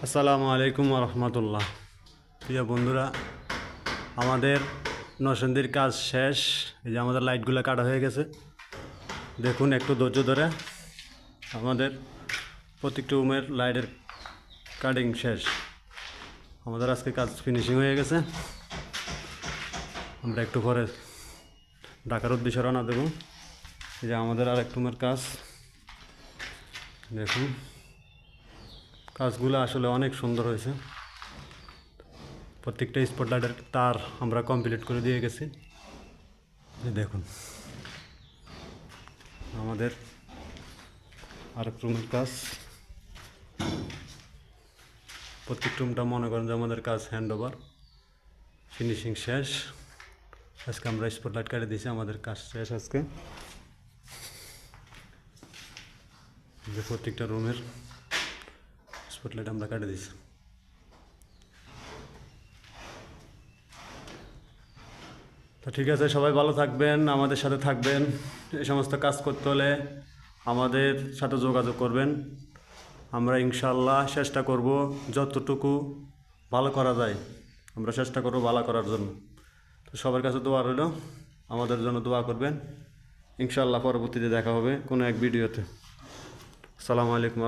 আসসালামু আলাইকুম রহমতুল্লাহ। প্রিয় বন্ধুরা, আমাদের নরসিংদীর কাজ শেষ। এই যে আমাদের লাইটগুলো কাটা হয়ে গেছে, দেখুন একটু ধৈর্য ধরে। আমাদের প্রত্যেকটা রুমের লাইটের কাটিং শেষ। আমাদের আজকে কাজ ফিনিশিং হয়ে গেছে। আমরা একটু পরে ঢাকার উদ্দেশ্যে রওনা দেব। এই যে আমাদের আরেক রুমের কাজ দেখুন, কাজগুলো আসলে অনেক সুন্দর হয়েছে। প্রত্যেকটা স্পটলাইটের তার আমরা কমপ্লিট করে দিয়ে গেছি। দেখুন আমাদের আরেক রুমের কাজ, প্রত্যেক রুমটা মনে করেন যে আমাদের কাজ হ্যান্ড ওভার ফিনিশিং শেষ। আজকে আমরা স্পটলাইট কাটে দিয়েছি, আমাদের কাজ শেষ আজকে। যে প্রত্যেকটা রুমের স্পটলাইট আমরা কাটে দিয়েছি। তো ঠিক আছে, সবাই ভালো থাকবেন, আমাদের সাথে থাকবেন। এই সমস্ত কাজ করতে হলে আমাদের সাথে যোগাযোগ করবেন। আমরা ইনশাল্লাহ চেষ্টা করব যতটুকু ভালো করা যায়, আমরা চেষ্টা করব ভালো করার জন্য। তো সবার কাছে দোয়া রইল, আমাদের জন্য দোয়া করবেন। ইনশাল্লাহ পরবর্তীতে দেখা হবে কোনো এক ভিডিওতে। আসসালামু আলাইকুম।